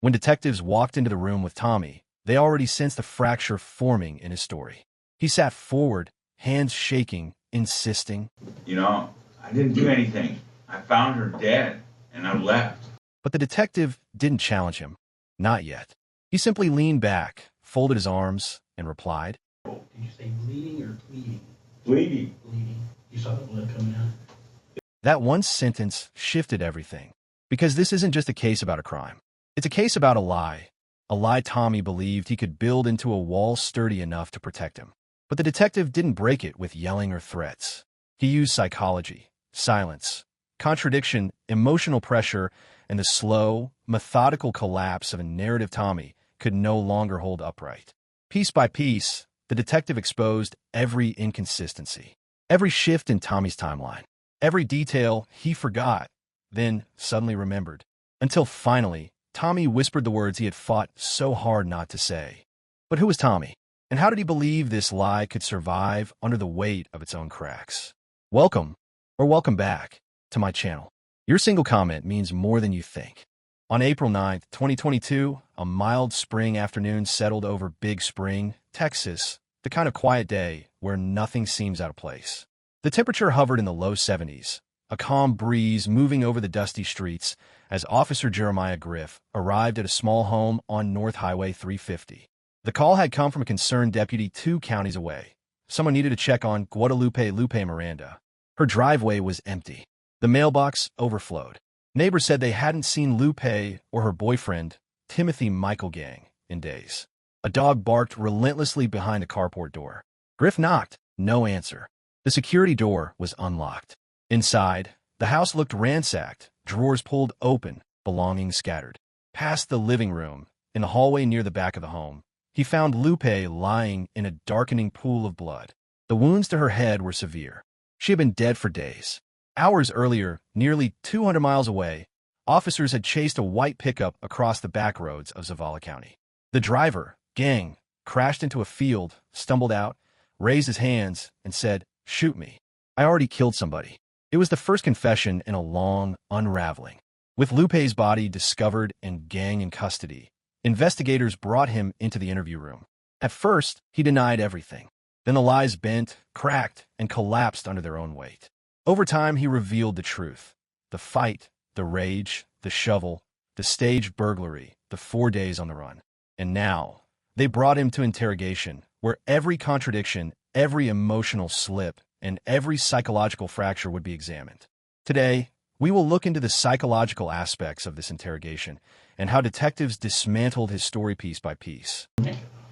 When detectives walked into the room with Tommy, they already sensed a fracture forming in his story. He sat forward, hands shaking, insisting, I didn't do anything. I found her dead, and I left. But the detective didn't challenge him. Not yet. He simply leaned back, folded his arms, and replied, Did you say bleeding or pleading? Bleeding. Bleeding. You saw the blood coming out? That one sentence shifted everything. Because this isn't just a case about a crime. It's a case about a lie. A lie Tommy believed he could build into a wall sturdy enough to protect him. But the detective didn't break it with yelling or threats. He used psychology, silence, contradiction, emotional pressure, and the slow, methodical collapse of a narrative Tommy could no longer hold upright. Piece by piece, the detective exposed every inconsistency, every shift in Tommy's timeline, every detail he forgot, then suddenly remembered, until finally, Tommy whispered the words he had fought so hard not to say. But who was Tommy? And how did he believe this lie could survive under the weight of its own cracks? Welcome, or welcome back, to my channel. Your single comment means more than you think. On April 9th, 2022, a mild spring afternoon settled over Big Spring, Texas, the kind of quiet day where nothing seems out of place. The temperature hovered in the low 70s, a calm breeze moving over the dusty streets as Officer Jeremiah Griff arrived at a small home on North Highway 350. The call had come from a concerned deputy 2 counties away. Someone needed to check on Guadalupe Miranda. Her driveway was empty. The mailbox overflowed. Neighbors said they hadn't seen Lupe or her boyfriend, Timothy Michael Gang, in days. A dog barked relentlessly behind the carport door. Griff knocked. No answer. The security door was unlocked. Inside, the house looked ransacked, drawers pulled open, belongings scattered. Past the living room, in the hallway near the back of the home, he found Lupe lying in a darkening pool of blood. The wounds to her head were severe. She had been dead for days. Hours earlier, nearly 200 miles away, officers had chased a white pickup across the back roads of Zavala County. The driver, Gang, crashed into a field, stumbled out, raised his hands, and said, "Shoot me. I already killed somebody." It was the first confession in a long unraveling. With Lupe's body discovered and Gang in custody, investigators brought him into the interview room. At first, he denied everything. Then the lies bent, cracked, and collapsed under their own weight. Over time, he revealed the truth. The fight, the rage, the shovel, the staged burglary, the 4 days on the run. And now, they brought him to interrogation, where every contradiction, every emotional slip, and every psychological fracture would be examined. Today, we will look into the psychological aspects of this interrogation and how detectives dismantled his story piece by piece.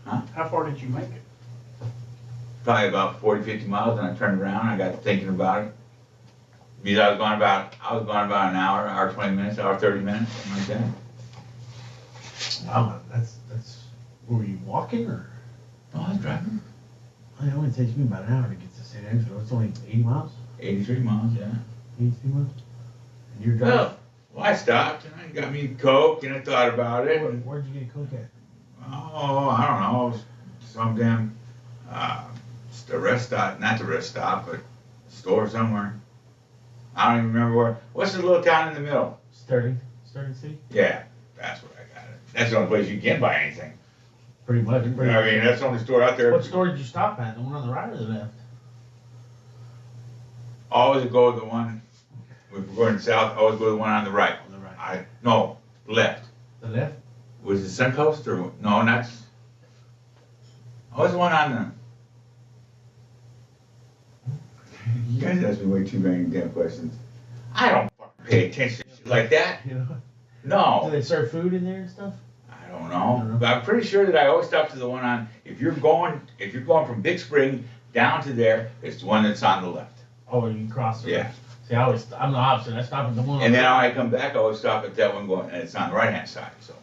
Huh? How far did you make it? Probably about 40, 50 miles, and I turned around, I got thinking about it. Because I was going about an hour 20 minutes, hour 30 minutes, something like that. Wow, that's, were you walking or? Oh, I was driving. It only takes me about an hour to get to St. Angelo. It's only 80 miles? 83 miles, yeah. 83 miles? And you're driving? Well, I stopped, and I got me Coke, and I thought about it. Where'd you get Coke at? Oh, I don't know, some damn, the rest stop, not the rest stop, but store somewhere. I don't even remember where. What's the little town in the middle? Sterling City? Yeah, that's where I got it. That's the only place you can buy anything. Pretty much. I mean, that's the only store out there. What store did you stop at? The one on the right or the left? Always go to the one, if we're going south, always go to the one on the right. On the right. No, left. The left? Was it Suncoast or, no, that's, always the one on the, you guys ask me way too many damn questions. I don't fucking pay attention to shit like that. You know? No. Do they serve food in there and stuff? I don't know. But I'm pretty sure that I always stop to the one on, if you're going from Big Spring down to there, it's the one that's on the left. Oh, you cross the Yeah. See, I'm the opposite. I stop at the one. And then when I come back, I always stop at that one going, and it's on the right-hand side, so.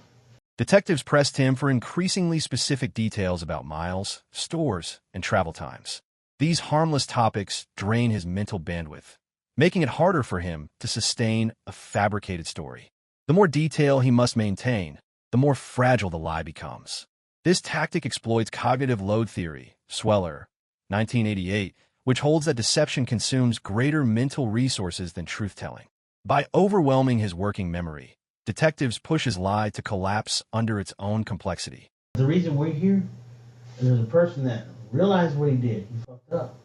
Detectives pressed him for increasingly specific details about miles, stores, and travel times. These harmless topics drain his mental bandwidth, making it harder for him to sustain a fabricated story. The more detail he must maintain, the more fragile the lie becomes. This tactic exploits cognitive load theory, Sweller, 1988, which holds that deception consumes greater mental resources than truth-telling. By overwhelming his working memory, Detectives push his lie to collapse under its own complexity. The reason we're here is there's a person that realized what he did. He fucked up.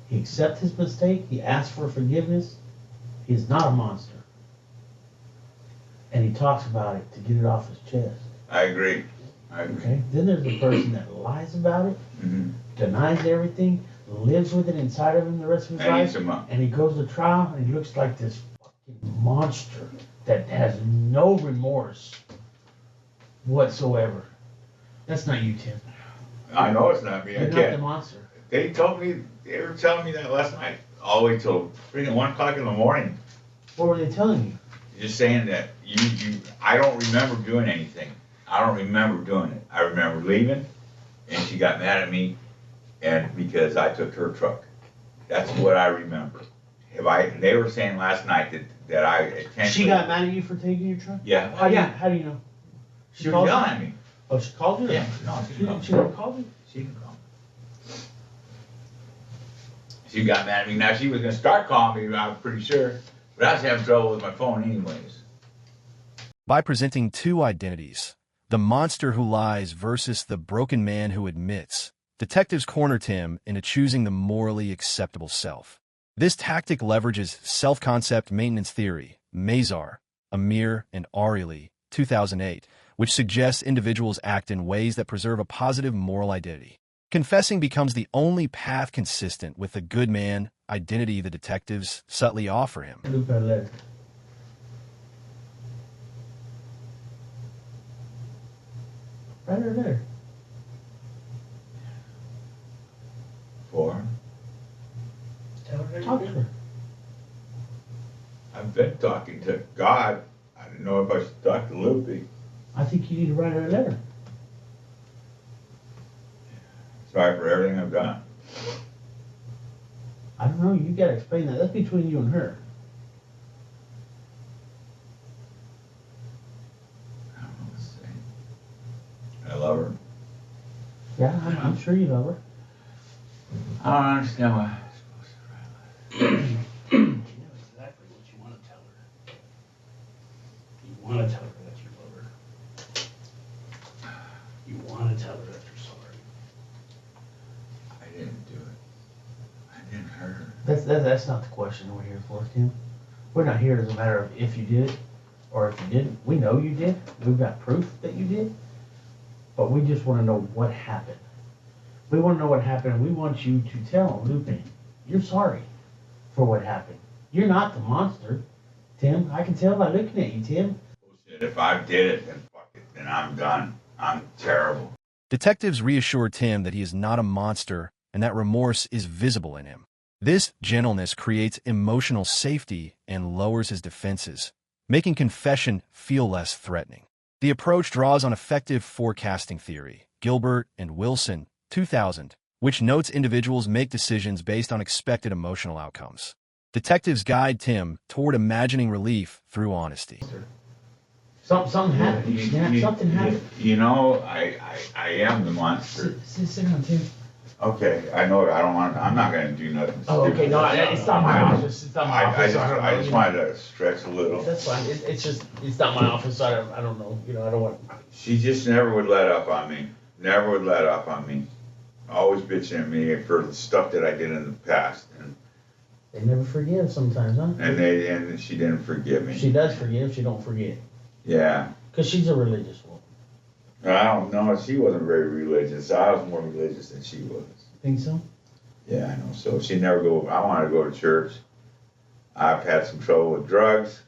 He accepted his mistake. He asked for forgiveness. He is not a monster. And he talks about it to get it off his chest. I agree. Okay. Then there's the person that lies about it, denies everything, lives with it inside of him the rest of his life, and he goes to trial and he looks like this fucking monster that has no remorse whatsoever. That's not you, Tim. I know it's not me. You're not the monster. They were telling me that last night, all the way till 1 o'clock in the morning. What were they telling you? Just saying that I don't remember doing anything. I don't remember doing it. I remember leaving, and she got mad at me, and because I took her truck. That's what I remember. They were saying last night that I intentionally. She got mad at you for taking your truck? Yeah. How do you know? She was yelling at me. Oh, she called you? Yeah. No, she never called you? She didn't call me. She got mad at me. Now she was gonna start calling me, I'm pretty sure, but I was having trouble with my phone anyways. By presenting two identities, the monster who lies versus the broken man who admits, detectives corner Tim into choosing the morally acceptable self. This tactic leverages self-concept maintenance theory, Mazar, Amir, and Ariely, 2008, which suggests individuals act in ways that preserve a positive moral identity. Confessing becomes the only path consistent with the good man identity the detectives subtly offer him. Look at that. Right her there. 4. Talk to her. I've been talking to God. I didn't know if I should talk to Loopy. I think you need to write her a letter. Sorry for everything I've done. I don't know. You gotta explain that. That's between you and her. I don't know what to say. I love her. Yeah, I'm sure you love her. I don't understand why I'm supposed to write a letter. You know exactly what you want to tell her. You want to tell her that you love her. You want to tell her that you're sorry. I didn't do it. I didn't hurt her. That's not the question we're here for, Tim. We're not here as a matter of if you did it or if you didn't. We know you did. We've got proof that you did. But we just want to know what happened. We want to know what happened, and we want you to tell Lupin, you're sorry for what happened. You're not the monster, Tim. I can tell by looking at you, Tim. Bullshit. If I did it, then fuck it. Then I'm done. I'm terrible. Detectives reassure Tim that he is not a monster and that remorse is visible in him. This gentleness creates emotional safety and lowers his defenses, making confession feel less threatening. The approach draws on effective forecasting theory, Gilbert and Wilson, 2000, which notes individuals make decisions based on expected emotional outcomes. Detectives guide Tim toward imagining relief through honesty. Something happened. You snapped. Something happened. You know, I am the monster. Sit down, Tim. Okay, I know. I'm not going to do nothing. Oh, stupid. okay. No, it's not my office. It's not my office. I just wanted to stretch a little. That's fine. It's not my office. So I don't know. You know, I don't want. She just never would let up on me. Never would let up on me. Always bitching at me for the stuff that I did in the past. And they never forgive sometimes, huh? And she didn't forgive me. She does forgive. She don't forget. Yeah. Because she's a religious woman. I don't know. She wasn't very religious. I was more religious than she was. Think so? Yeah, I know. So she never go. I wanted to go to church. I've had some trouble with drugs.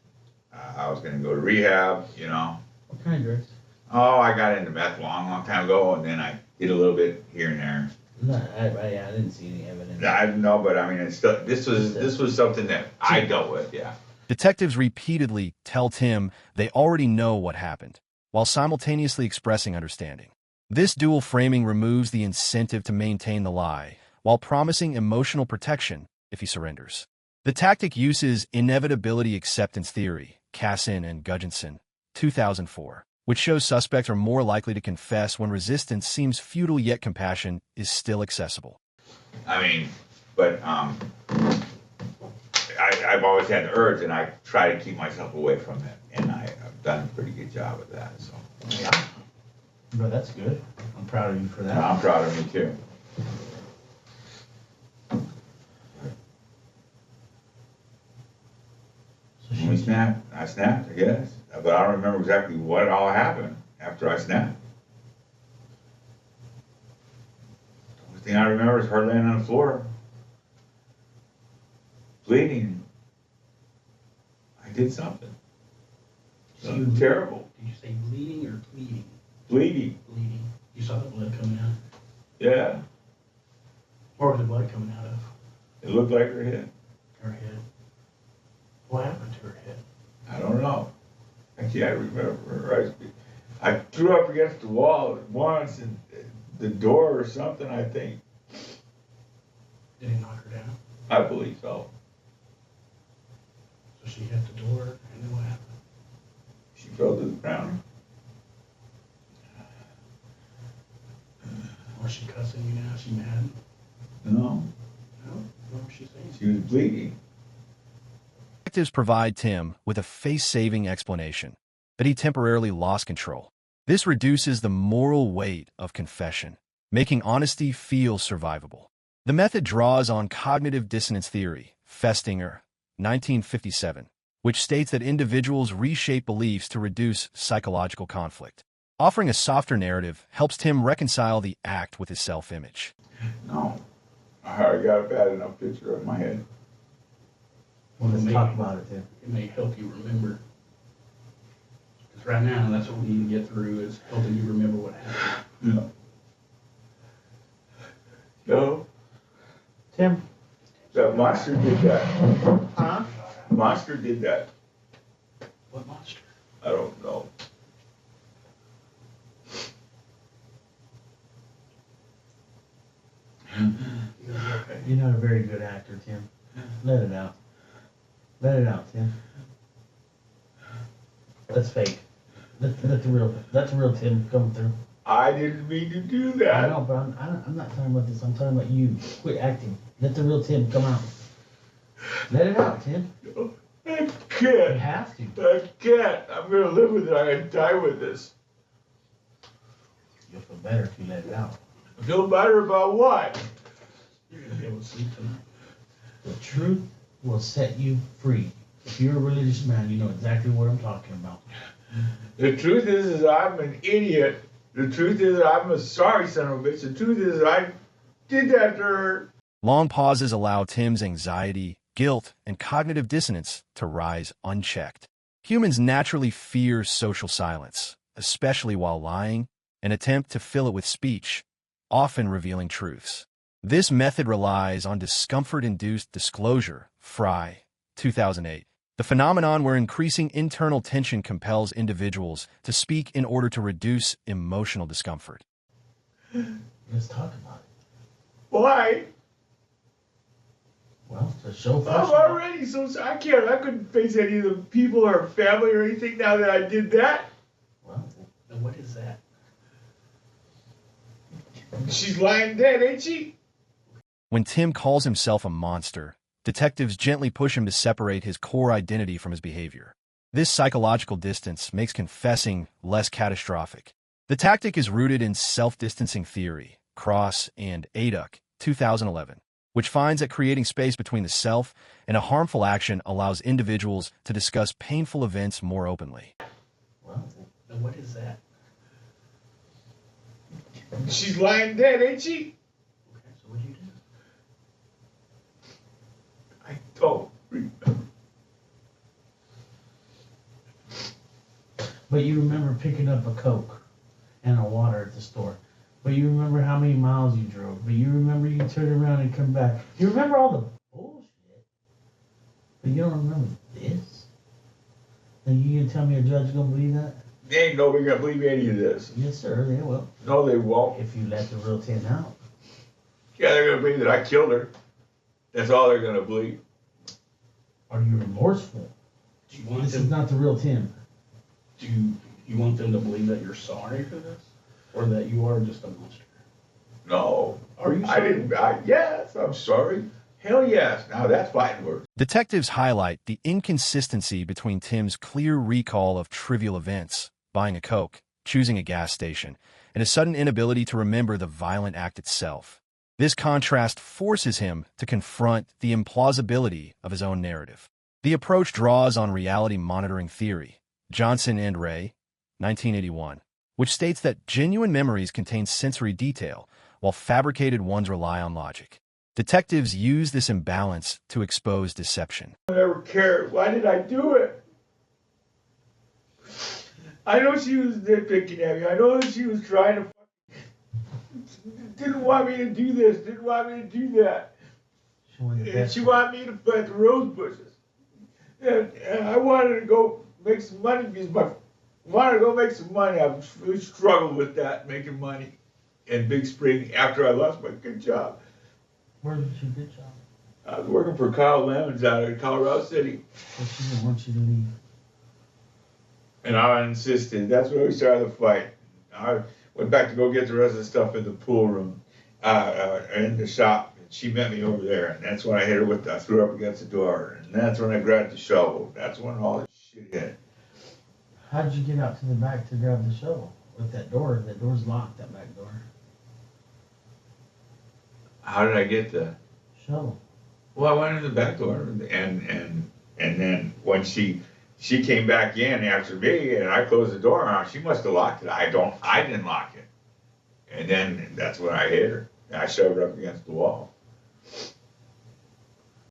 I was going to go to rehab, you know. What kind of drugs? Oh, I got into meth long time ago, and then I did a little bit here and there. No, I didn't see any evidence. I know, but I mean, it's still, this was something that I dealt with, yeah. Detectives repeatedly tell Tim they already know what happened, while simultaneously expressing understanding. This dual framing removes the incentive to maintain the lie, while promising emotional protection if he surrenders. The tactic uses inevitability acceptance theory, Cassin and Gudjonson, 2004, which shows suspects are more likely to confess when resistance seems futile yet compassion is still accessible. I mean, but I've always had the urge, and I try to keep myself away from it, and I've done a pretty good job of that. So, Yeah. But that's good. I'm proud of you for that. I'm proud of me too. So When we snapped, I snapped, I guess, but I don't remember exactly what all happened after I snapped. The only thing I remember is her laying on the floor, bleeding. I did something. Something terrible. Did you say bleeding or pleading? Bleeding. Bleeding. You saw the blood coming out? Yeah. Where was the blood coming out of? It looked like her head. Her head. What happened to her head? I don't know. I can't remember. I threw up against the wall once, and the door or something, I think. Did he knock her down? I believe so. So she hit the door, and then what happened? She fell to the ground. Was she cussing you now? She mad? No, No? What was she saying? she was bleeding. Detectives provide Tim with a face-saving explanation that he temporarily lost control. This reduces the moral weight of confession, making honesty feel survivable. The method draws on cognitive dissonance theory, Festinger, 1957, which states that individuals reshape beliefs to reduce psychological conflict. Offering a softer narrative helps Tim reconcile the act with his self-image. No, I got a bad enough picture of my head. Well, let's talk about it then. It may help you remember. Because right now, that's what we need to get through, is helping you remember what happened. No, Tim? that monster did that. Huh? Monster did that. What monster? I don't know. You're gonna be okay. You're not a very good actor, Tim. Let it out. Let it out, Tim. That's fake. Let the real Tim come through. I didn't mean to do I that. know, but I'm not talking about this. I'm talking about you. Quit acting. Let the real Tim come out. Let it out, Tim. I You can't. have to. I can't. I'm gonna live with it. I'm gonna die with this. You'll feel better if you let it out. No matter about what. You're gonna be able to sleep tonight. The truth will set you free. If you're a religious man, you know exactly what I'm talking about. The truth is I'm an idiot. The truth is I'm a sorry son of a bitch. The truth is I did that to her. Long pauses allow Tim's anxiety, guilt, and cognitive dissonance to rise unchecked. Humans naturally fear social silence, especially while lying, and attempt to fill it with speech, often revealing truths. This method relies on discomfort-induced disclosure, Fry, 2008, the phenomenon where increasing internal tension compels individuals to speak in order to reduce emotional discomfort. Let's talk about it. Why? Well, to show I'm first. already so I couldn't face any of the people or family or anything now that I did that. Well, Now, what is that? She's lying dead, ain't she? When Tim calls himself a monster, detectives gently push him to separate his core identity from his behavior. This psychological distance makes confessing less catastrophic. The tactic is rooted in self-distancing theory, Cross and Aduck, 2011, which finds that creating space between the self and a harmful action allows individuals to discuss painful events more openly. well, Now, what is that? She's lying dead, ain't she? Okay, so what do you do? I don't remember. but you remember picking up a Coke and a water at the store. But you remember how many miles you drove. But you remember you turned around and come back. You remember all the bullshit. But you don't remember this. And you gonna tell me a judge gonna believe that? They ain't nobody gonna believe any of this. Yes, sir. They will. No, they won't. If you let the real Tim out. Yeah, they're gonna believe that I killed her. That's all they're gonna believe. Are you remorseful? Do you want This is them? not the real Tim. Do you want them to believe that you're sorry for this, or that you are just a monster? No. Are you I sorry? didn't. Yes, I'm sorry. Hell yes. Now that's fighting words. Detectives highlight the inconsistency between Tim's clear recall of trivial events, buying a Coke, choosing a gas station, and his sudden inability to remember the violent act itself. This contrast forces him to confront the implausibility of his own narrative. The approach draws on reality monitoring theory, Johnson and Ray, 1981, which states that genuine memories contain sensory detail, while fabricated ones rely on logic. Detectives use this imbalance to expose deception. I never cared. Why did I do it? I know she was nitpicking at me. I know she was trying to didn't want me to do this, didn't want me to do that. And she wanted me to plant the rose bushes. And I wanted to go make some money because I've really struggled with that, making money in Big Spring after I lost my good job. Where did you get job? I was working for Kyle Lemons out of Colorado City. But she didn't want you to leave. And I insisted. That's where we started the fight. I went back to go get the rest of the stuff in the pool room, in the shop. And she met me over there, and that's when I hit her with. I threw her up against the door, and that's when I grabbed the shovel. That's when all this shit hit. How did you get out to the back to grab the shovel? With that door, that door's locked. That back door. How did I get the Shovel. Well, I went in the back door, and then when she came back in after me, and I closed the door on her, she must have locked it. I didn't lock it. And then that's when I hit her. And I shoved her up against the wall.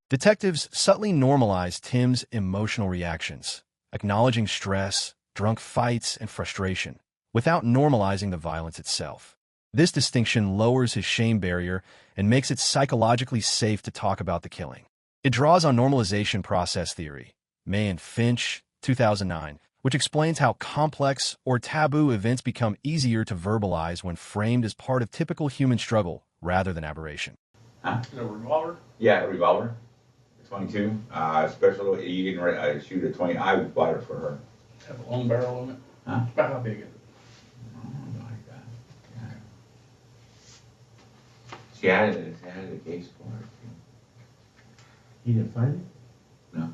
Detectives subtly normalize Tim's emotional reactions, acknowledging stress, drunk fights, and frustration, without normalizing the violence itself. This distinction lowers his shame barrier and makes it psychologically safe to talk about the killing. It draws on normalization process theory, May and Finch, 2009, which explains how complex or taboo events become easier to verbalize when framed as part of typical human struggle rather than aberration. Huh? Is it a revolver? Yeah, a revolver. 22. Special, you didn't shoot a 20. I bought it for her. Have a long barrel on it? Huh? About how big is it? Oh, like that. Yeah. She added a case for it. You didn't find it? No.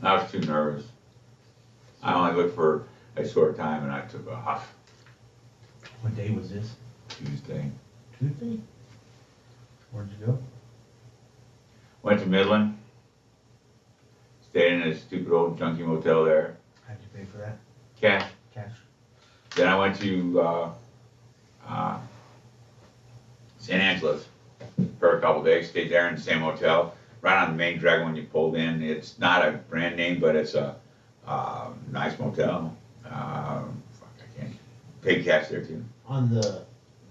I was too nervous. I only looked for a short time and I took off. What day was this? Tuesday. Tuesday? Where'd you go? Went to Midland. Stayed in a stupid old junky motel there. How'd you pay for that? Cash. Cash. Then I went to San Angeles for a couple days. Stayed there in the same hotel, right on the main drag when you pulled in. It's not a brand name, but it's a nice motel. I can't. Paid cash there too. On the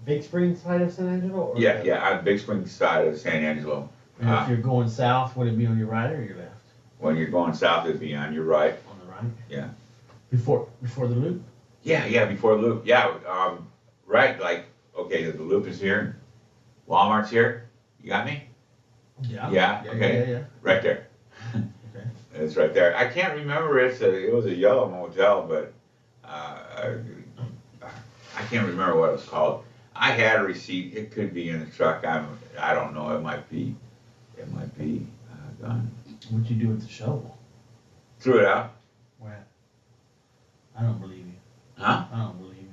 Big Spring side of San Angelo? Or Yeah, on the Big Spring side of San Angelo. And if you're going south, would it be on your right or your left? When you're going south, it'd be on your right. On the right? Yeah. Before the loop? Yeah, before the loop. Yeah, right, like, okay, the loop is here. Walmart's here. You got me? Yeah, okay. Yeah. Right there. Okay. It's right there. I can't remember. It was a yellow motel, but I can't remember what it was called. I had a receipt. It could be in the truck. I don't know. It might be gone. What'd you do with the shovel? Threw it out. Where? I don't believe you. Huh? I don't believe you.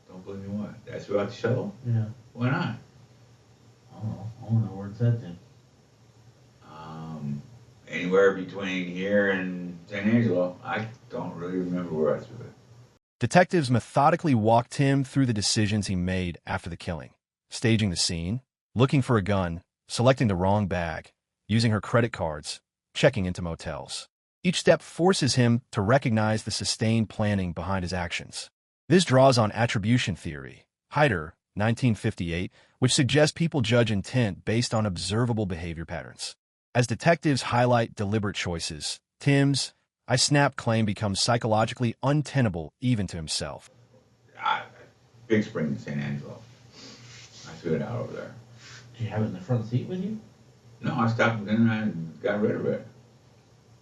Don't believe me what? I threw out the shovel? Yeah. Why not? I don't know. I don't know where it's at then. Anywhere between here and San Angelo. I don't really remember where I threw it. Detectives methodically walk Tim through the decisions he made after the killing, staging the scene, looking for a gun, selecting the wrong bag, using her credit cards, checking into motels. Each step forces him to recognize the sustained planning behind his actions. This draws on attribution theory, Hyder, 1958, which suggests people judge intent based on observable behavior patterns. As detectives highlight deliberate choices, Tim's "I snap" claim becomes psychologically untenable even to himself. Big Spring in San Angelo. I threw it out over there. Do you have it in the front seat with you? No, I stopped and then I got rid of it.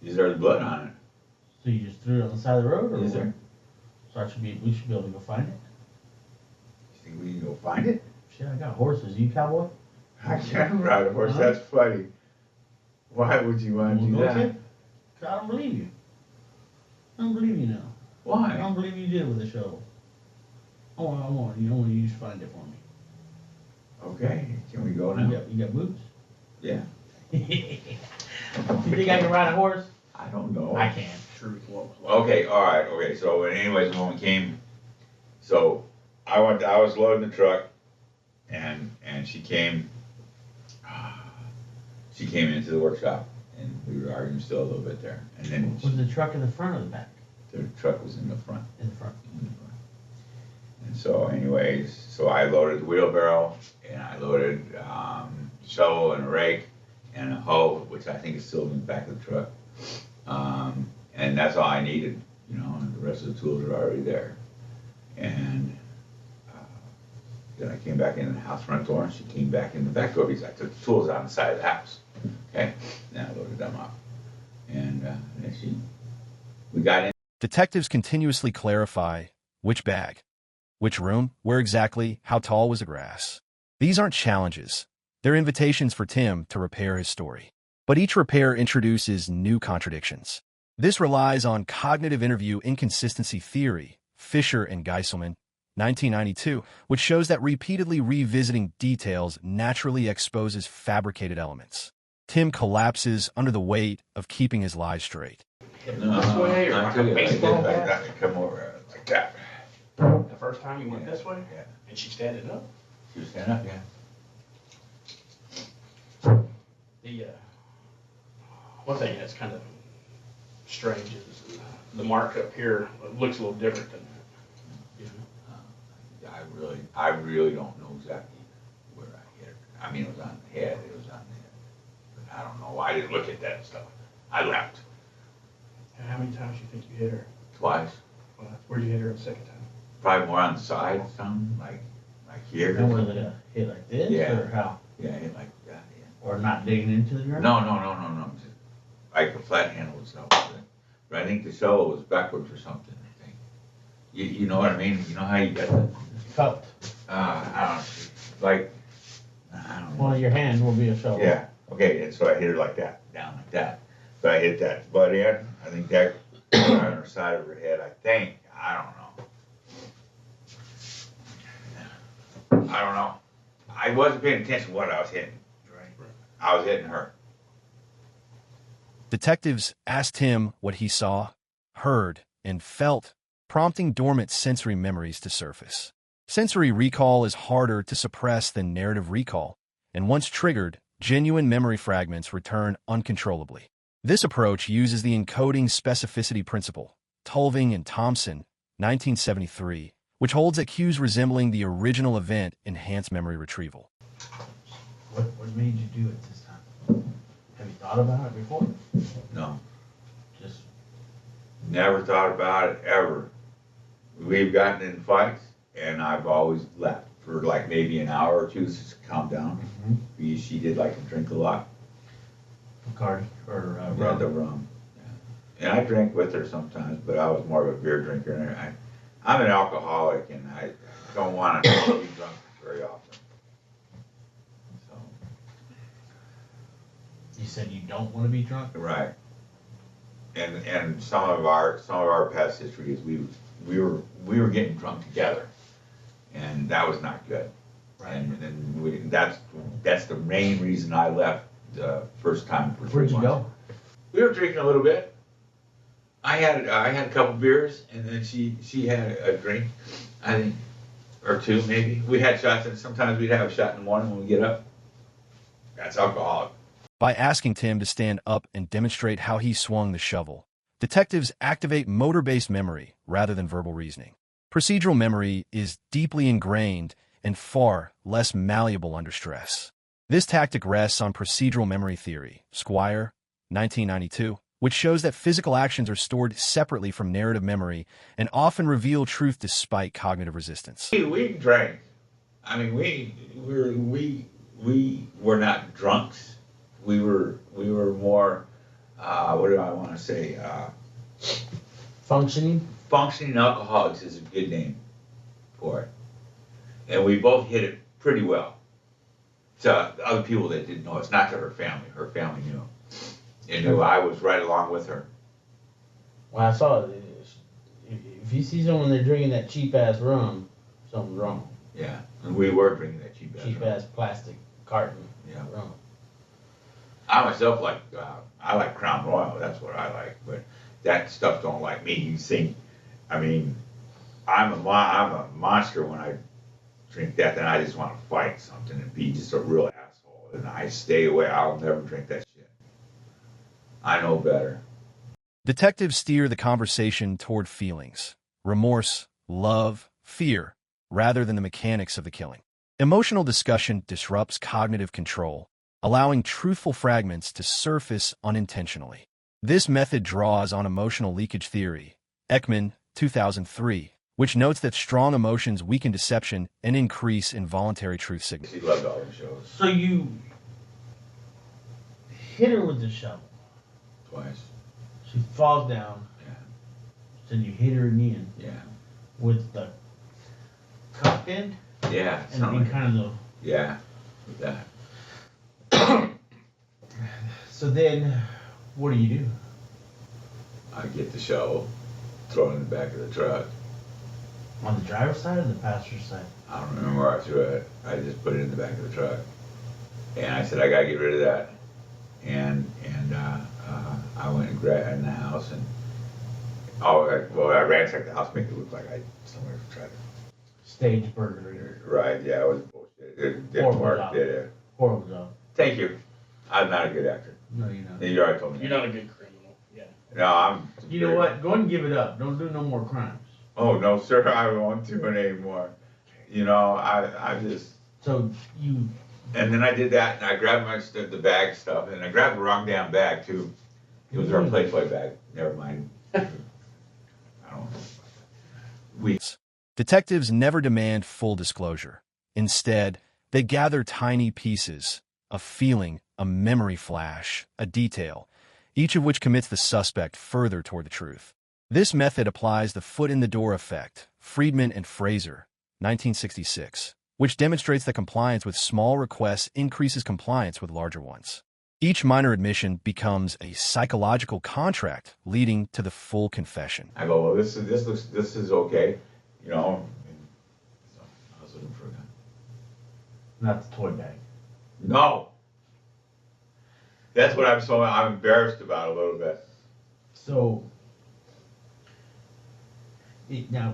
There's blood on it. So you just threw it on the side of the road? Or Is there? So we should be able to go find it? You think we can go find it? Shit, I got horses. You cowboy? I can't ride a horse. That's funny. Why would you want to do that? I don't believe you. I don't believe you now. I Why? don't believe you did with the shovel. I want you to find it for me. Okay, can we go now? You got boots? Yeah. You think I can ride a horse? I don't know. I can. Truth, what was what. Okay, all right, okay. So, anyways, when we came, so I was loading the truck, and she came into the workshop, and we were arguing still a little bit there, and then Was the truck in the front or the back? the truck was in the front. In the front. And so, anyways, so I loaded the wheelbarrow, and I loaded shovel and a rake and a hoe, which I think is still in the back of the truck. And that's all I needed, you know, and the rest of the tools are already there. And then I came back in the house front door, and she came back in the back door because I took the tools out on the side of the house. Okay, then I loaded them up. And then we got in. Detectives continuously clarify which bag, which room, where exactly, how tall was the grass. These aren't challenges. They're invitations for Tim to repair his story. But each repair introduces new contradictions. This relies on cognitive interview inconsistency theory, Fisher and Geiselman, 1992, which shows that repeatedly revisiting details naturally exposes fabricated elements. Tim collapses under the weight of keeping his lies straight. Hit it this way, or I like took a it baseball like bat? that, and come over like that. The first time you went Yeah. this way? Yeah. And she standing up? She was standing up, yeah. The, one thing that's kind of strange is the mark up here looks a little different than that. You know? I really don't know exactly where I hit her. I mean, it was on the head, it was on the head. But I don't know, I didn't look at that stuff. I left. And how many times do you think you hit her? Twice. Well, where'd you hit her the second time? Probably more on the side, something like here. And was it a hit like this, Yeah. or how? Yeah, hit like that, yeah. Or not digging into the ground? No. Just like a flat handle was up. But I think the shovel was backwards or something, I think. You know what I mean? You know how you got the, Cupped. I don't know, like, I don't know. One of your hands will be a shovel. Yeah, okay, and so I hit her like that, down like that. But I hit that butt end, I think that on her side of her head, I think. I don't know. I wasn't paying attention to what I was hitting. Right. I was hitting her. Detectives asked him what he saw, heard, and felt, prompting dormant sensory memories to surface. Sensory recall is harder to suppress than narrative recall, and once triggered, genuine memory fragments return uncontrollably. This approach uses the encoding specificity principle, Tulving and Thompson, 1973, which holds that cues resembling the original event enhance memory retrieval. What made you do it this time? Have you thought about it before? No, Just, never thought about it, ever. We've gotten in fights, and I've always left for like maybe an hour or two to calm down. Because she did like to drink a lot. Bacardi or Yeah, rum. the rum. Yeah. And I drank with her sometimes, but I was more of a beer drinker. And I'm an alcoholic, and I don't want to be drunk very often. So, You said you don't want to be drunk? right. And some of our past history is we were getting drunk together, and that was not good. Right. And that's the main reason I left the first time for 3 Where'd you months. go? We were drinking a little bit. I had a couple beers, and then she had a drink, I think, or two maybe. We had shots, and sometimes we'd have a shot in the morning when we get up. That's alcoholic. By asking Tim to stand up and demonstrate how he swung the shovel, detectives activate motor-based memory rather than verbal reasoning. Procedural memory is deeply ingrained and far less malleable under stress. This tactic rests on procedural memory theory, Squire, 1992, which shows that physical actions are stored separately from narrative memory and often reveal truth despite cognitive resistance. We drank. I mean, we were not drunks. We were more. What do I want to say? Functioning? Functioning alcoholics is a good name for it. And we both hit it pretty well. to other people that didn't know. It's not to her family. Her family knew. And knew I was right along with her. Well, I saw it. If you see someone there drinking that cheap ass rum, something's wrong. Yeah, and we were drinking that cheap Ass plastic carton. Yeah. Rum. I myself I like Crown Royal. That's what I like. But that stuff don't like me. You think, I mean, I'm a monster when I drink that. Then I just want to fight something and be just a real asshole. And I stay away. I'll never drink that shit. I know better. Detectives steer the conversation toward feelings, remorse, love, fear, rather than the mechanics of the killing. Emotional discussion disrupts cognitive control, allowing truthful fragments to surface unintentionally. This method draws on emotional leakage theory, Ekman, 2003, which notes that strong emotions weaken deception and increase involuntary truth signals. She loved all the shows. So you hit her with the shovel. Twice. She falls down. Yeah. So you hit her again. Yeah. With the cup end. Yeah. And kind of yeah. With that. So then, what do? I get the shovel, throw it in the back of the truck. On the driver's side or the passenger's side? I don't remember where I threw it. I just put it in the back of the truck. And I said, I gotta get rid of that. And I went and grabbed it in the house and I ransacked the house, make it look like somewhere tried to. Stage burglary. Right, yeah, it was bullshit. It didn't work, did it? Horrible job. Thank you. I'm not a good actor. No, you're not. You already told me. You're not a good criminal. Yeah. No, I'm. You know what? Go ahead and give it up. Don't do no more crimes. Oh no, sir, I won't do it anymore. You know, I just. So you. And then I did that, and I grabbed the bag stuff, and I grabbed the wrong damn bag too. It was our Playboy bag. Never mind. I don't know. Detectives never demand full disclosure. Instead, they gather tiny pieces, a feeling, a memory flash, a detail, each of which commits the suspect further toward the truth. This method applies the foot-in-the-door effect, Friedman and Fraser, 1966, which demonstrates that compliance with small requests increases compliance with larger ones. Each minor admission becomes a psychological contract leading to the full confession. I go, well, this is okay, you know. So I was looking for a gun. Not the toy bag. No. That's what I'm embarrassed about a little bit. So. Now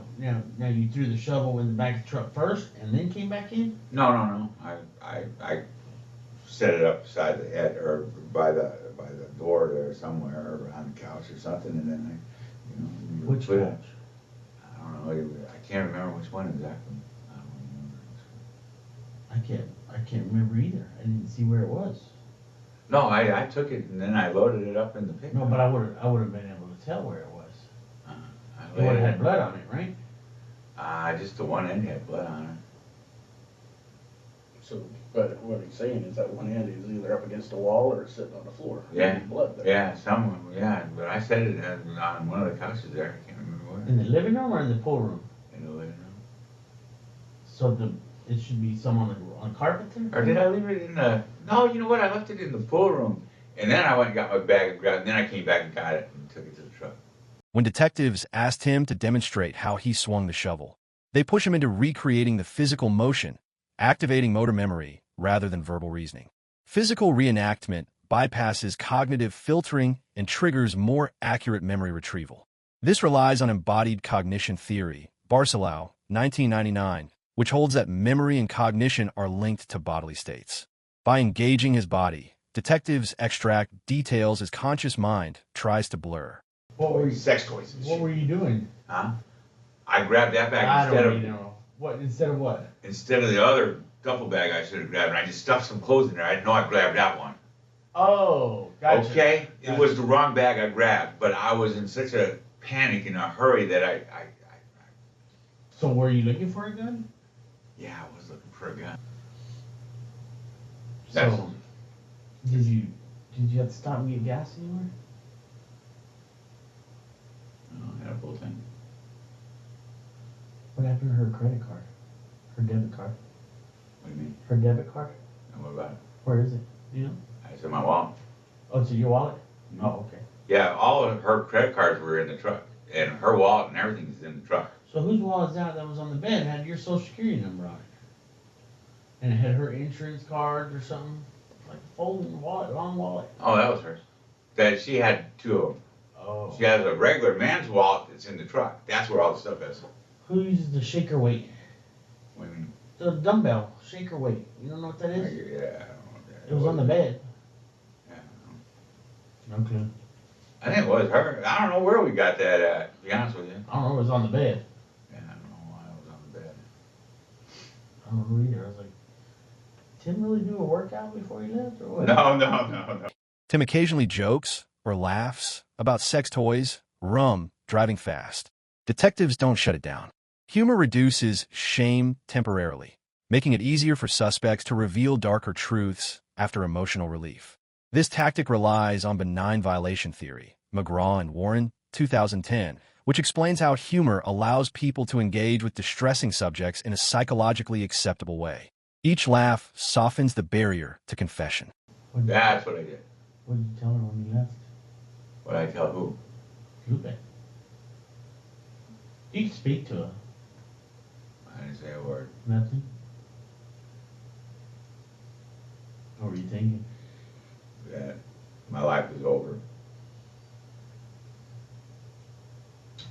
you threw the shovel in the back of the truck first and then came back in? No. I set it up beside the head or by the door there somewhere or on the couch or something, and then Which couch? I don't know. I can't remember which one exactly. I don't remember. I can't remember either. I didn't see where it was. No, I took it and then I loaded it up in the pickup. No, but I would have been able to tell where it was. It would have had blood on it, right? Just the one end had blood on it. So, but what he's saying is that one end is either up against the wall or it's sitting on the floor. Yeah. There's blood there. Yeah, but I set it on one of the couches there. I can't remember where. In the living room or in the pool room? In the living room. So it should be some on carpet there? Or did I leave it in the? No, you know what? I left it in the pool room, and then I went and got my bag and grabbed. And then I came back and got it and took it to the truck. When detectives asked him to demonstrate how he swung the shovel, they push him into recreating the physical motion, activating motor memory rather than verbal reasoning. Physical reenactment bypasses cognitive filtering and triggers more accurate memory retrieval. This relies on embodied cognition theory, Barcelau, 1999, which holds that memory and cognition are linked to bodily states. By engaging his body, detectives extract details his conscious mind tries to blur. What were you, Sex toys and what shit. were you doing? Huh? I grabbed that bag I instead don't of even know. What, instead of what? instead of the other duffel bag I should have grabbed, and I just stuffed some clothes in there. I didn't know I grabbed that one. Oh, gotcha. Okay, Gotcha. it was the wrong bag I grabbed, but I was in such a panic and a hurry that I So were you looking for a gun? yeah, I was looking for a gun. So, did you have to stop and get gas anywhere? No, I had a full tank. What happened to her credit card? Her debit card? What do you mean? Her debit card? And what about Where is it? You know? It's in my wallet. Oh, it's in your wallet? Mhm. Oh, okay. Yeah, all of her credit cards were in the truck, and her wallet and everything is in the truck. So whose wallet's that was on the bed? It had your social security number on it. And it had her insurance cards or something? Like a folding wallet, long wallet. Oh, that was hers. That she had two of them. Oh. She has a regular man's wallet that's in the truck. That's where all the stuff is. Who uses the shaker weight? What do you mean? The dumbbell, shaker weight. You don't know what that is? Yeah, I don't know what that It was on the bed. Yeah, I don't know. No clue. I think it was her. I don't know where we got that at, to be honest with you. I don't know, it was on the bed. Yeah, I don't know why it was on the bed. I don't know either. I was like, Tim really do a workout before he left or what? No. Tim occasionally jokes or laughs about sex toys, rum, driving fast. Detectives don't shut it down. Humor reduces shame temporarily, making it easier for suspects to reveal darker truths after emotional relief. This tactic relies on benign violation theory, McGraw and Warren, 2010, which explains how humor allows people to engage with distressing subjects in a psychologically acceptable way. Each laugh softens the barrier to confession. That's what I did. What did you tell her when you left? What did I tell who? Lupe. You can speak to her. I didn't say a word. Nothing. What were you thinking? That my life was over.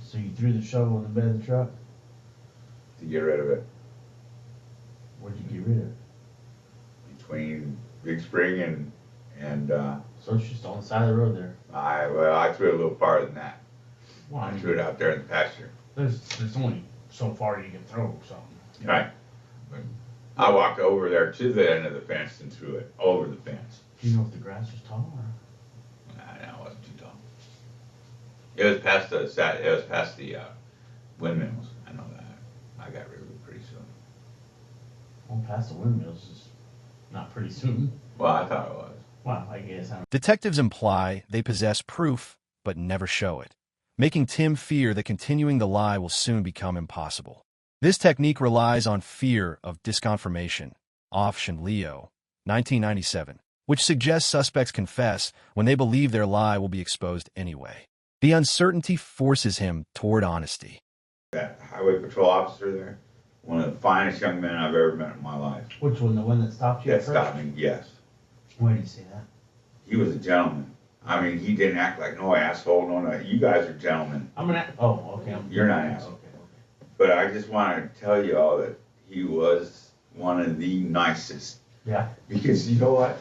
So you threw the shovel in the bed of the truck? To get rid of it. Where'd you get rid of it? Between Big Spring and So it's just on the side of the road there. I threw it a little farther than that. Why? I threw it out there in the pasture. There's only so far you can throw something. Right. But I walked over there to the end of the fence and threw it over the fence. Do you know if the grass was tall or? Nah, it wasn't too tall. It was past the windmills. I know that. I got rid of it pretty soon. Well, past the windmills is not pretty soon. Well, I thought it was. Well, I guess. Detectives imply they possess proof, but never show it, making Tim fear that continuing the lie will soon become impossible. This technique relies on fear of disconfirmation, Offsh and Leo, 1997, which suggests suspects confess when they believe their lie will be exposed anyway. The uncertainty forces him toward honesty. That highway patrol officer there, one of the finest young men I've ever met in my life. Which one? The one that stopped you That at first? stopped me, yes. Why did you say that? He was a gentleman. I mean, he didn't act like no asshole, no. You guys are gentlemen. I'm gonna. Oh, okay. You're not an asshole. Okay. But I just want to tell you all that he was one of the nicest. Yeah. Because you know what?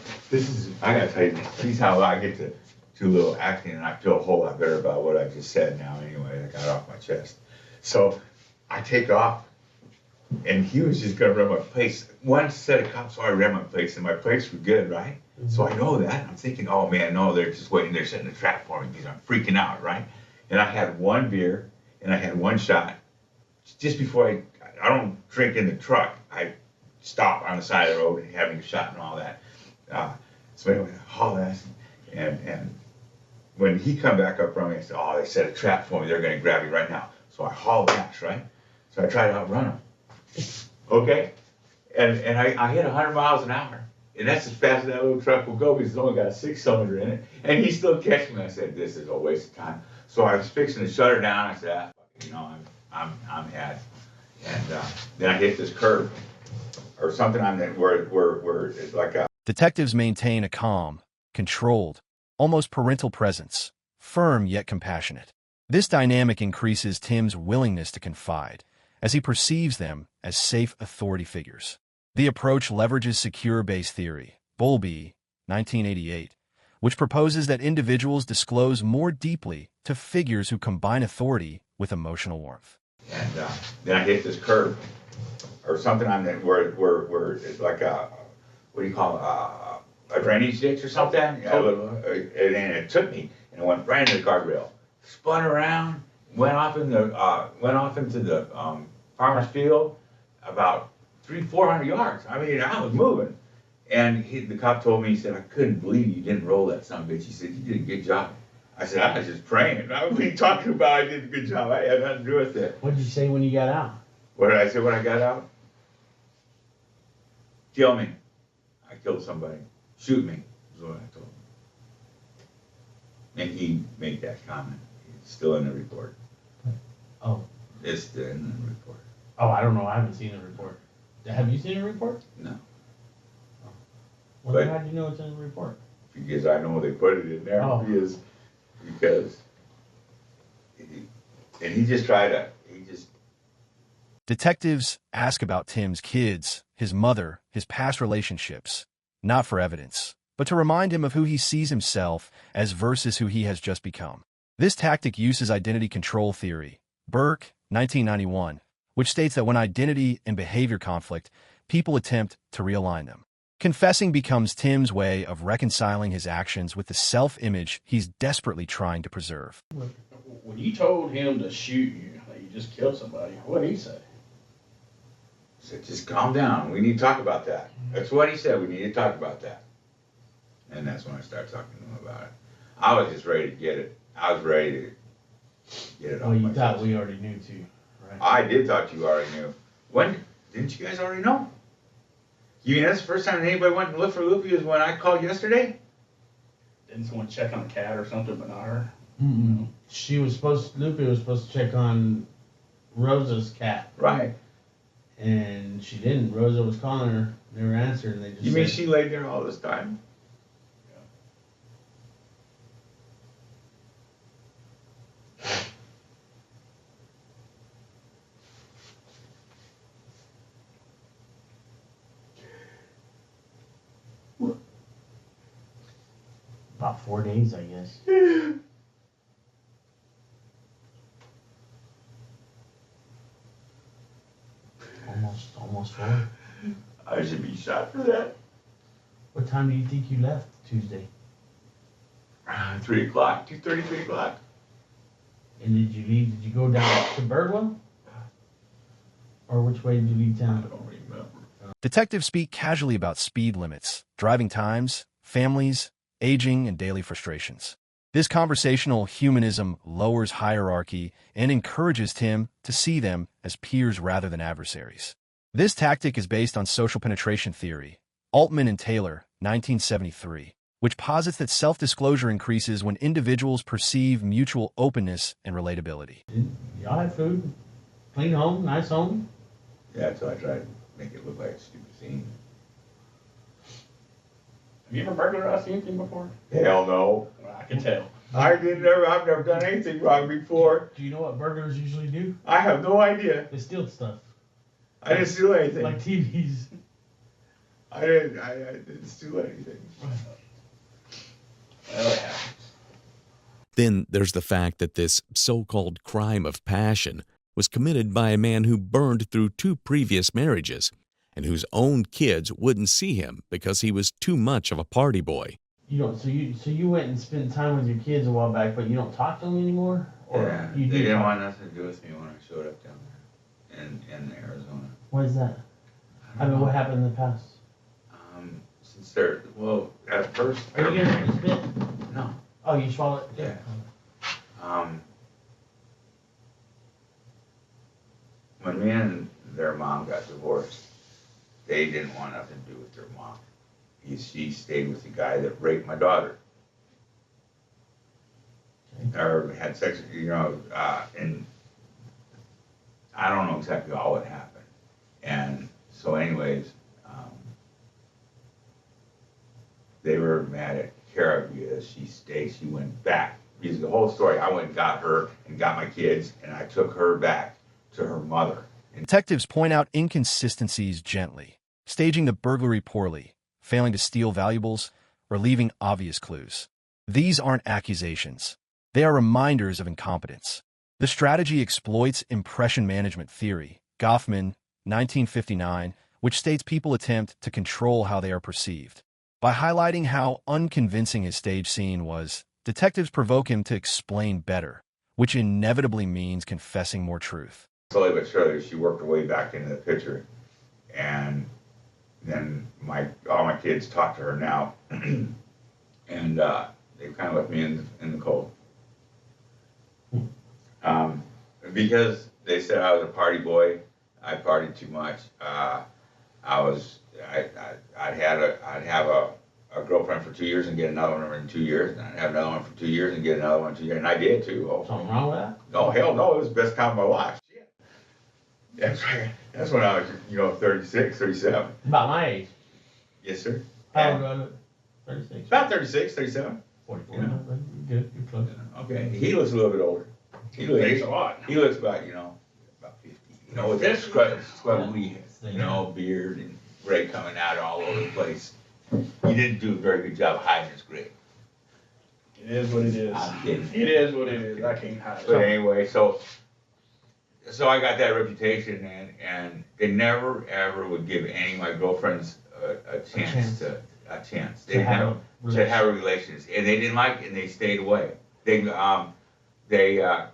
I gotta tell you, see how I get to do a little acting and I feel a whole lot better about what I just said now anyway. I got it off my chest. So I take off and he was just gonna run my place. One set of cops already ran my place and my place was good, right? Mm-hmm. So I know that. I'm thinking, oh man, no, they're just waiting there setting a trap for me because I'm freaking out, right? And I had one beer and I had one shot. Just before I don't drink in the truck. I stop on the side of the road and having a shot and all that. So anyway, I haul ass and when he come back up from me, I said, oh, they set a trap for me. They're gonna grab me right now. So I haul ass, right? So I try to outrun him. Okay? And I hit 100 miles an hour. And that's as fast as that little truck will go because it's only got a 6-cylinder in it. And he still catch me. I said, this is a waste of time. So I was fixing to shut her down. I said, I'm had. And then I hit this curve or something on that where it's like a. Detectives maintain a calm, controlled, almost parental presence, firm yet compassionate. This dynamic increases Tim's willingness to confide, as he perceives them as safe authority figures. The approach leverages secure-base theory, Bowlby, 1988, which proposes that individuals disclose more deeply to figures who combine authority with emotional warmth. And then I hit this curve or something on that where it's like a, what do you call it, a drainage ditch or something? And it took me and it went right into the guardrail. Spun around, went off into the farmer's field about 300-400 yards. I mean, I was moving. And the cop told me, he said, I couldn't believe you didn't roll that son of a bitch. He said, you did a good job. I said, I was just praying. What are you talking about? I did a good job. I had nothing to do with it. What did you say when you got out? What did I say when I got out? Kill me. I killed somebody. Shoot me, is what I told him. And he made that comment. It's still in the report. Oh. It's still in the report. Oh, I don't know. I haven't seen the report. Have you seen the report? No. Well, But- how do you know it's in the report? Because I know they put it in there. Oh. Because he just tried to, Detectives ask about Tim's kids, his mother, his past relationships, not for evidence, but to remind him of who he sees himself as versus who he has just become. This tactic uses identity control theory, Burke, 1991, which states that when identity and behavior conflict, people attempt to realign them. Confessing becomes Tim's way of reconciling his actions with the self-image he's desperately trying to preserve. When you told him to shoot you, that you just killed somebody, what did he say? said, just calm down. We need to talk about that. That's what he said. We need to talk about that. And that's when I started talking to him about it. I was just ready to get it. I was ready to get it off Well, you my thought chest. we already knew too, right? I did thought you already knew. When? Didn't you guys already know? You mean that's the first time anybody went and looked for Luffy was when I called yesterday? Didn't someone check on the cat or something, but not her? Mm-mm. Lupe was supposed to check on Rosa's cat. Right. And she didn't. Rosa was calling her, never answered, and they just You mean said, she laid there all this time? about 4 days, I guess. Almost 4. I should be shot for that. What time do you think you left Tuesday? 3 o'clock, 2:30, 3 o'clock. And did you leave? Did you go down to Birdwell? Or which way did you leave I town? don't remember. Detectives speak casually about speed limits, driving times, families, aging, and daily frustrations. This conversational humanism lowers hierarchy and encourages Tim to see them as peers rather than adversaries. This tactic is based on social penetration theory, Altman and Taylor, 1973, which posits that self-disclosure increases when individuals perceive mutual openness and relatability. Y'all had food? Clean home? Nice home? Yeah, so I tried to make it look like a stupid scene. Have you ever burglarized anything before? Hell no. Well, I can tell. I've never done anything wrong before. Do you know what burglars usually do? I have no idea. They steal stuff. I didn't steal anything. Like TVs. I didn't steal anything. Well, it happens. Then there's the fact that this so-called crime of passion was committed by a man who burned through 2 previous marriages and whose own kids wouldn't see him because he was too much of a party boy. You don't. So you went and spent time with your kids a while back, but you don't talk to them anymore. Or Yeah, you they do didn't talk? want nothing to do with me when I showed up down there in Arizona. What is that? I mean, what happened in the past? Since they're, well, at first, Are you gonna spit? no. Oh, you swallowed it. Yeah. When me and their mom got divorced, they didn't want nothing to do with their mom. She stayed with the guy that raped my daughter. Okay. Or had sex, and I don't know exactly all what happened. And so anyways, they were mad at Kara because she went back. Because the whole story, I went and got her and got my kids, and I took her back to her mother. Detectives point out inconsistencies gently, staging the burglary poorly, failing to steal valuables, or leaving obvious clues. These aren't accusations. They are reminders of incompetence. The strategy exploits impression management theory, Goffman, 1959, which states people attempt to control how they are perceived. By highlighting how unconvincing his stage scene was, detectives provoke him to explain better, which inevitably means confessing more truth. Slowly but surely, she worked her way back into the picture, and then all my kids talk to her now, and they kind of left me in the cold. Because they said I was a party boy, I partied too much. I'd have a a girlfriend for 2 years and get another one in 2 years, and I'd have another one for 2 years and get another one in 2 years, and I did too. Something wrong with that? No, hell no, it was the best time of my life. Shit. That's right. That's when I was, 36, 37. About my age. Yes, sir. How old do I look? 36. About 36, 37. 44. Yeah. You're good. You're close. Okay. He looks a little bit older. Thanks a lot. He looks about 50. With that scrubbly, beard and gray coming out all over the place. He didn't do a very good job hiding his gray. It is what it is. I'm kidding. It is what it is. I can't hide But it. anyway, so I got that reputation, and they never ever would give any of my girlfriends a chance. They have to have relations, and they didn't like it, and they stayed away.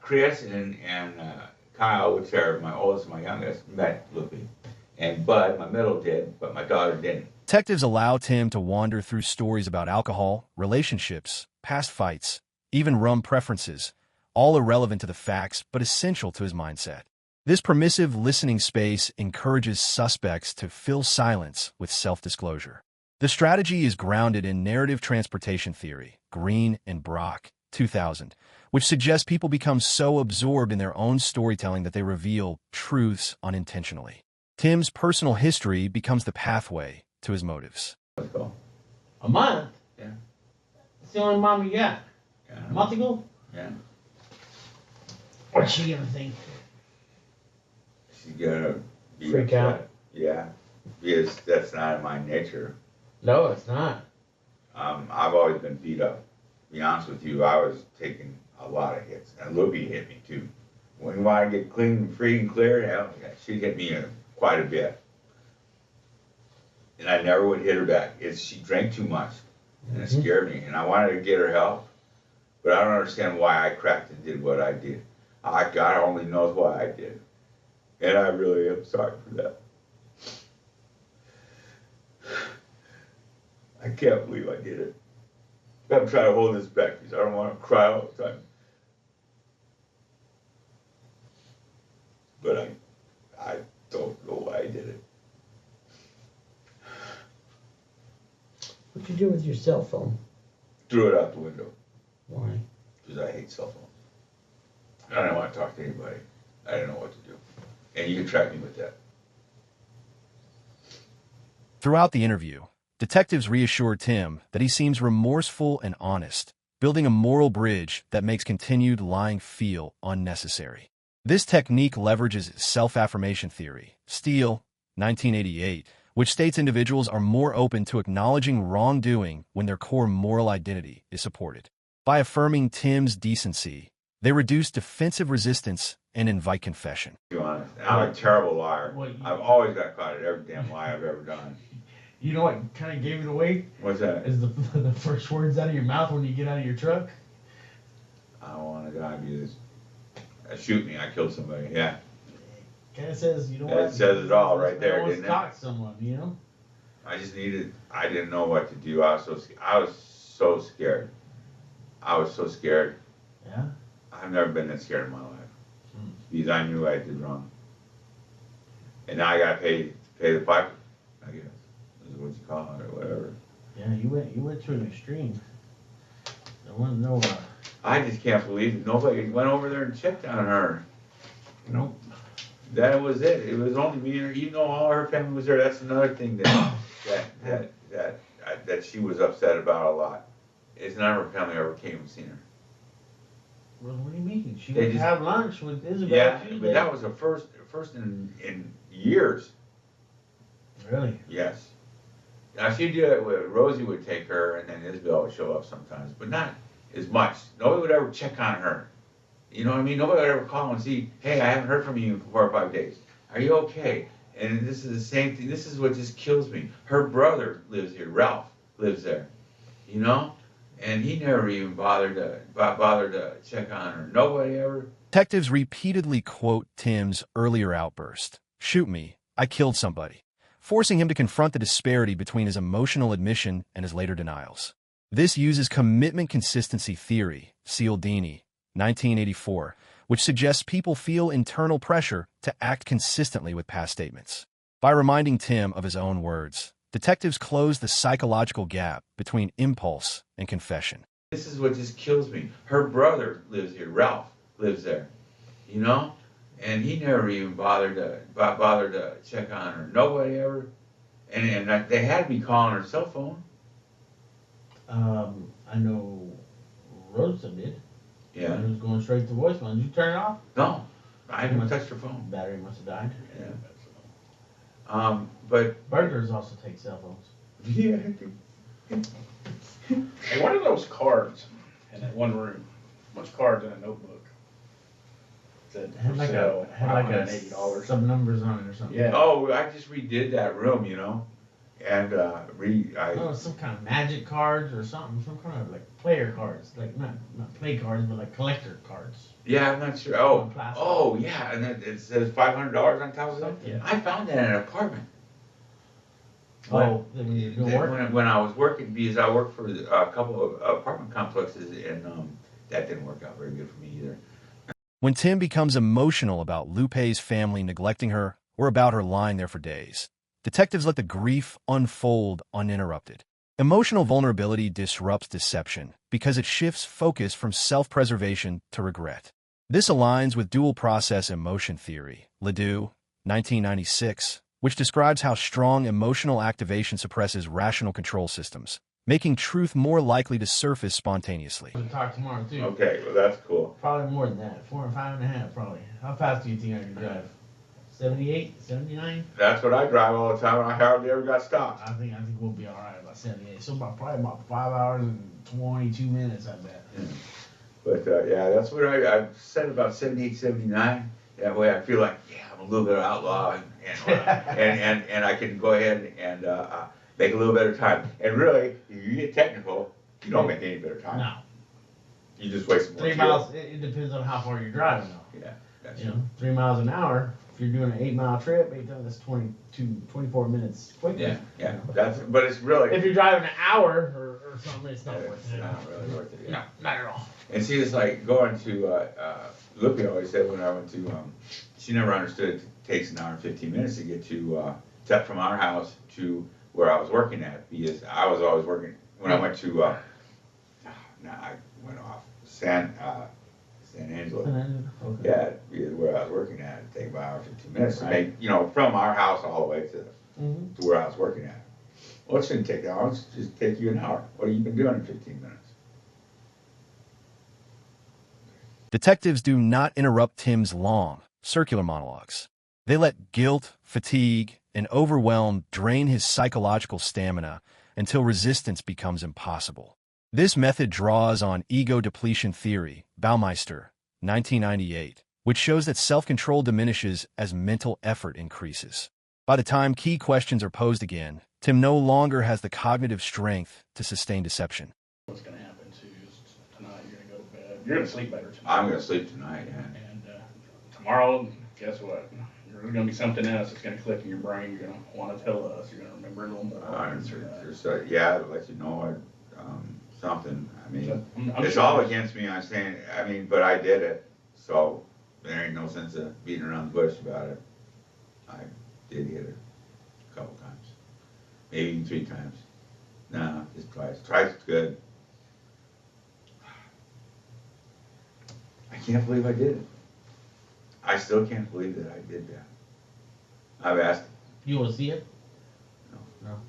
Chris and Kyle, which are my oldest and my youngest, met Loopy, and Bud, my middle, did, but my daughter didn't. Detectives allow Tim to wander through stories about alcohol, relationships, past fights, even rum preferences, all irrelevant to the facts but essential to his mindset. This permissive listening space encourages suspects to fill silence with self-disclosure. The strategy is grounded in narrative transportation theory, Green and Brock, 2000, which suggests people become so absorbed in their own storytelling that they reveal truths unintentionally. Tim's personal history becomes the pathway to his motives. Let's go. A month? Yeah. That's the only mom you got? Yeah. A month ago? Yeah. What's she gonna think? She's gonna be Freak upset. out? Yeah, because that's not in my nature. No, it's not. I've always been beat up. To be honest with you, I was taking a lot of hits, and Libby hit me too. When you want to get clean and free and clear, she hit me quite a bit, and I never would hit her back. She drank too much, and it scared me, and I wanted to get her help, but I don't understand why I cracked and did what I did. God only knows why I did, and I really am sorry for that. I can't believe I did it. I'm trying to hold this back because I don't want to cry all the time. But I don't know why I did it. What'd you do with your cell phone? Threw it out the window Why? because I hate cell phones. I didn't want to talk to anybody. I didn't know what to do. And you can track me with that. Throughout the interview, detectives reassure Tim that he seems remorseful and honest, building a moral bridge that makes continued lying feel unnecessary. This technique leverages self-affirmation theory, Steele, 1988, which states individuals are more open to acknowledging wrongdoing when their core moral identity is supported. By affirming Tim's decency, they reduce defensive resistance and invite confession. To be honest, I'm a terrible liar. Well, I've always got caught at every damn lie I've ever done. You know what kind of gave it away? What's that? Is the first words out of your mouth when you get out of your truck? I don't want to die because shoot me, I killed somebody. Yeah. Kind of says, you know That what? says it all right there, I almost didn't it? caught someone, you know? I didn't know what to do. I was so scared. I was so scared. Yeah. I've never been that scared in my life. Because I knew I did wrong. And now I gotta pay the piper, I guess. Is what you call it or whatever. Yeah, you went to an extreme. I want to know. I just can't believe it. Nobody went over there and checked on her. Nope. That was it. It was only me and her. Even though all her family was there, that's another thing that she was upset about a lot. It's none of her family ever came and seen her. Well, what do you mean? She They went to just- have lunch with Isabel Yeah, Tuesday. but that was the first in years. Really? Yes. Now she'd do it with Rosie would take her, and then Isabel would show up sometimes, but not as much. Nobody would ever check on her. You know what I mean? Nobody would ever call and see, hey, I haven't heard from you in 4 or 5 days. Are you okay? And this is the same thing. This is what just kills me. Her brother lives here. Ralph lives there. You know? And he never even bothered to check on her. Nobody ever. Detectives repeatedly quote Tim's earlier outburst, "Shoot me, I killed somebody," forcing him to confront the disparity between his emotional admission and his later denials. This uses commitment consistency theory, Cialdini, 1984, which suggests people feel internal pressure to act consistently with past statements. By reminding Tim of his own words, Detectives close the psychological gap between impulse and confession. This is what just kills me. Her brother lives here. Ralph lives there, you know? And he never even bothered to check on her. Nobody ever. And they had me calling her cell phone. I know Rosa did. Yeah. It was going straight to voicemail. Did you turn it off? No, I haven't touched her phone. Battery must have died. Yeah. But Burglars also take cell phones. yeah. Hey, what are those cards in that one room? Much cards in a notebook? Said It had for like sale, $580. Some numbers on it or something. Yeah. Oh, I just redid that room, you know, and Oh, some kind of magic cards or something. Some kind of like player cards, like not play cards, but like collector cards. Yeah, I'm not sure. Oh, yeah, and then it says $500 on top of that. Yeah. I found that in an apartment. Oh, when you do work. When I was working, because I worked for a couple of apartment complexes, and that didn't work out very good for me either. When Tim becomes emotional about Lupe's family neglecting her or about her lying there for days, detectives let the grief unfold uninterrupted. Emotional vulnerability disrupts deception because it shifts focus from self-preservation to regret. This aligns with dual-process emotion theory, Ledoux, 1996, which describes how strong emotional activation suppresses rational control systems, making truth more likely to surface spontaneously. We'll talk tomorrow too. Okay, well that's cool. Probably more than that. 4 and 5.5 probably. How fast do you think I can drive? 78, 79? That's what I drive all the time, and I hardly ever got stopped. I think we'll be all right about 78. So probably about 5 hours and 22 minutes, I bet. Yeah. But yeah, that's what I've said about 78, 79. That way I feel like, yeah, I'm a little bit of outlaw, and I can go ahead and make a little better time. And really, if you get technical, you don't make any better time. No. You just waste more 3 fuel. miles, it depends on how far you're driving though. Yeah, that's You know, 3 miles an hour. If you're doing an 8-mile trip, 8 times that's 24 minutes quicker. Yeah. But it's really. If you're driving an hour or something, it's not worth It's it. not really worth it. No, not at all. And see, it's like going to, Lupe always said when I went to, she never understood it takes an hour and 15 minutes to get from our house to where I was working at, because I was always working, when I went to, I went off, San Angelo. Okay. Yeah, because where I was working at, it'd take about an hour and 15 minutes to make, from our house all the way to where I was working at. Well, it shouldn't take that long, it's just take you an hour. What have you been doing in 15 minutes? Detectives do not interrupt Tim's long, circular monologues. They let guilt, fatigue, and overwhelm drain his psychological stamina until resistance becomes impossible. This method draws on ego depletion theory, Baumeister, 1998, which shows that self-control diminishes as mental effort increases. By the time key questions are posed again, Tim no longer has the cognitive strength to sustain deception. What's going to happen to you is tonight you're going to go to bed. You're going to sleep better tonight. I'm going to sleep tonight, yeah. And tomorrow, guess what? There's going to be something else that's going to click in your brain. You're going to want to tell us. You're going to remember a little more. Yeah, to let you know something. I mean, I'm it's sure all against me. I'm saying, but I did it, so there ain't no sense of beating around the bush about it. I did hit it a couple times, maybe even 3 times. No, just twice. Twice is good. I can't believe I did it. I still can't believe that I did that. I've asked. You want to see it? No.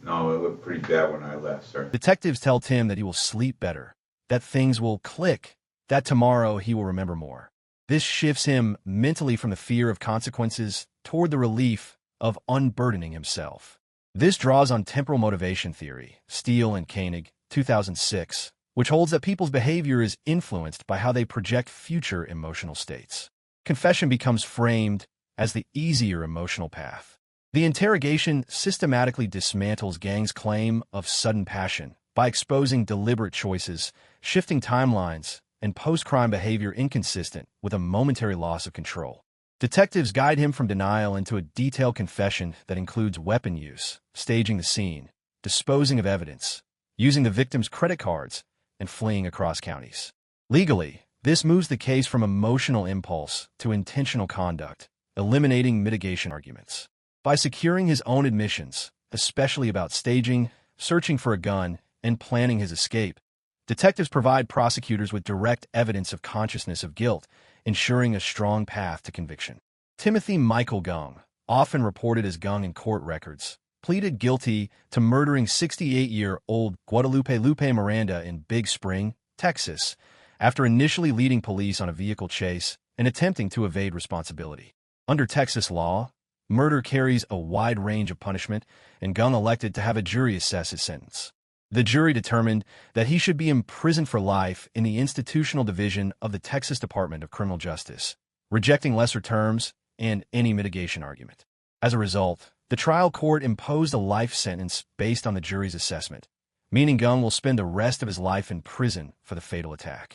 No, it looked pretty bad when I left, sir. Detectives tell Tim that he will sleep better, that things will click, that tomorrow he will remember more. This shifts him mentally from the fear of consequences toward the relief of unburdening himself. This draws on temporal motivation theory, Steele and Koenig, 2006, which holds that people's behavior is influenced by how they project future emotional states. Confession becomes framed as the easier emotional path. The interrogation systematically dismantles Gang's claim of sudden passion by exposing deliberate choices, shifting timelines, and post-crime behavior inconsistent with a momentary loss of control. Detectives guide him from denial into a detailed confession that includes weapon use, staging the scene, disposing of evidence, using the victim's credit cards, and fleeing across counties. Legally, this moves the case from emotional impulse to intentional conduct, eliminating mitigation arguments. By securing his own admissions, especially about staging, searching for a gun, and planning his escape, detectives provide prosecutors with direct evidence of consciousness of guilt, ensuring a strong path to conviction. Timothy Michael Gung, often reported as Gung in court records, pleaded guilty to murdering 68-year-old Guadalupe Lupe Miranda in Big Spring, Texas, after initially leading police on a vehicle chase and attempting to evade responsibility. Under Texas law, murder carries a wide range of punishment, and Gung elected to have a jury assess his sentence. The jury determined that he should be imprisoned for life in the Institutional Division of the Texas Department of Criminal Justice, rejecting lesser terms and any mitigation argument. As a result, the trial court imposed a life sentence based on the jury's assessment, meaning Gung will spend the rest of his life in prison for the fatal attack.